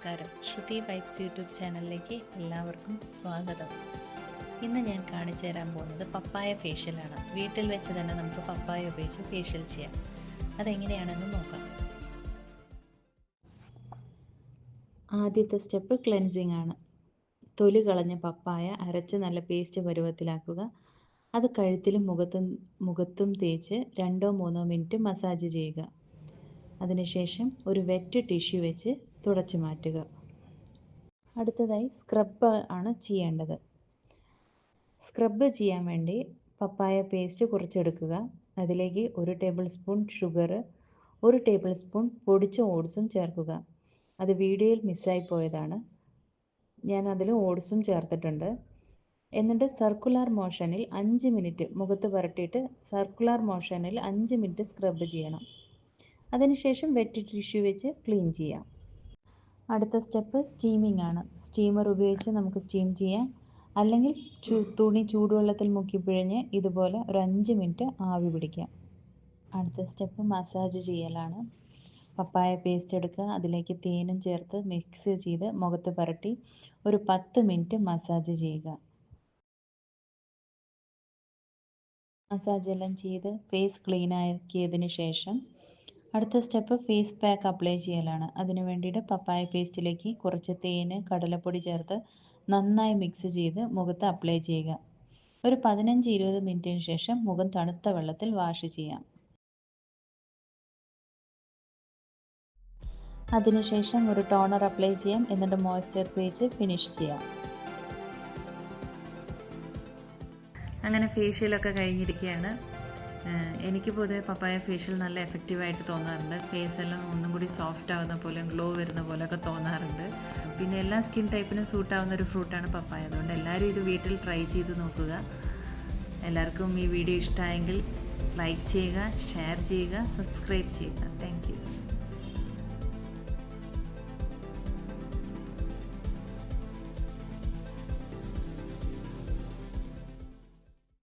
നമസ്കാരം. ശ്രുതി vibes YouTube ചാനലിലേക്ക് എല്ലാവർക്കും സ്വാഗതം. ഇന്ന് ഞാൻ കാണിച്ചു തരാൻ പോകുന്നത് പപ്പായ ഫേഷ്യലാണ്. വീട്ടിൽ വെച്ച് തന്നെ നമുക്ക് പപ്പായ ഉപയോഗിച്ച് ഫേഷ്യൽ ചെയ്യാം. അതെങ്ങനെയാണെന്ന് നോക്കാം. ആദ്യത്തെ സ്റ്റെപ്പ് ക്ലെൻസിങ് ആണ്. തൊലി കളഞ്ഞ പപ്പായ അരച്ച് നല്ല പേസ്റ്റ് പരുവത്തിലാക്കുക. അത് കഴുത്തിലും മുഖത്തും തേച്ച് 2-3 മിനിറ്റ് മസാജ് ചെയ്യുക. അതിനുശേഷം ഒരു വെറ്റ് ടിഷ്യൂ വെച്ച് തുടച്ചു മാറ്റുക. അടുത്തതായി സ്ക്രബ് ആണ് ചെയ്യേണ്ടത്. സ്ക്രബ് ചെയ്യാൻ വേണ്ടി പപ്പായ പേസ്റ്റ് കുറച്ചെടുക്കുക. അതിലേക്ക് 1 table spoon sugar, 1 table spoon പൊടിച്ച ഓട്സും ചേർക്കുക. അത് വീഡിയോയിൽ മിസ്സായി പോയതാണ്. ഞാൻ അതിൽ ഓട്സും ചേർത്തിട്ടുണ്ട്. എന്നിട്ട് സർക്കുലർ മോഷനിൽ 5 മിനിറ്റ് മുഖത്ത് പുരട്ടിയിട്ട് സർക്കുലർ മോഷനിൽ 5 മിനിറ്റ് സ്ക്രബ് ചെയ്യണം. അതിനുശേഷം വെറ്റ് ടിഷ്യൂ വെച്ച് ക്ലീൻ ചെയ്യാം. അടുത്ത സ്റ്റെപ്പ് സ്റ്റീമിംഗ് ആണ്. സ്റ്റീമർ ഉപയോഗിച്ച് നമുക്ക് സ്റ്റീം ചെയ്യാം. അല്ലെങ്കിൽ തുണി ചൂടുവെള്ളത്തിൽ മുക്കി പിഴിഞ്ഞ് ഇതുപോലെ ഒരു 5 മിനിറ്റ് ആവി പിടിക്കാം. അടുത്ത സ്റ്റെപ്പ് മസാജ് ചെയ്യലാണ്. പപ്പായ പേസ്റ്റ് എടുക്കുക. അതിലേക്ക് തേനും ചേർത്ത് മിക്സ് ചെയ്ത് മുഖത്ത് പുരട്ടി ഒരു 10 മിനിറ്റ് മസാജ് ചെയ്യുക. മസാജ് എല്ലാം ചെയ്ത് ഫേസ് ക്ലീൻ ആക്കിയതിന് ശേഷം അടുത്ത സ്റ്റെപ്പ് ഫേസ് പാക്ക് അപ്ലൈ ചെയ്യലാണ്. അതിന് വേണ്ടിയിട്ട് പപ്പായ പേസ്റ്റിലേക്ക് കുറച്ച് തേന്, കടലപ്പൊടി ചേർത്ത് നന്നായി മിക്സ് ചെയ്ത് മുഖത്ത് അപ്ലൈ ചെയ്യുക. ഒരു 15-20 മിനിറ്റിന് ശേഷം മുഖം തണുത്ത വെള്ളത്തിൽ വാഷ് ചെയ്യാം. അതിനുശേഷം ഒരു ടോണർ അപ്ലൈ ചെയ്യാം. എന്നിട്ട് മോയ്സ്ചർ തേച്ച് ഫിനിഷ് ചെയ്യാം. അങ്ങനെ ഫേഷ്യലൊക്കെ കഴിഞ്ഞിരിക്കുകയാണ്. എനിക്ക് പൊതുവെ പപ്പായ ഫേഷ്യൽ നല്ല എഫക്റ്റീവായിട്ട് തോന്നാറുണ്ട്. ഫേസ് എല്ലാം ഒന്നും കൂടി സോഫ്റ്റ് ആവുന്ന പോലെ, ഗ്ലോ വരുന്ന പോലെയൊക്കെ തോന്നാറുണ്ട്. പിന്നെ എല്ലാ സ്കിൻ ടൈപ്പിനും സൂട്ടാവുന്ന ഒരു ഫ്രൂട്ടാണ് പപ്പായ. അതുകൊണ്ട് എല്ലാവരും ഇത് വീട്ടിൽ ട്രൈ ചെയ്ത് നോക്കുക. എല്ലാവർക്കും ഈ വീഡിയോ ഇഷ്ടമായെങ്കിൽ ലൈക്ക് ചെയ്യുക, ഷെയർ ചെയ്യുക, സബ്സ്ക്രൈബ് ചെയ്യുക. Thank you.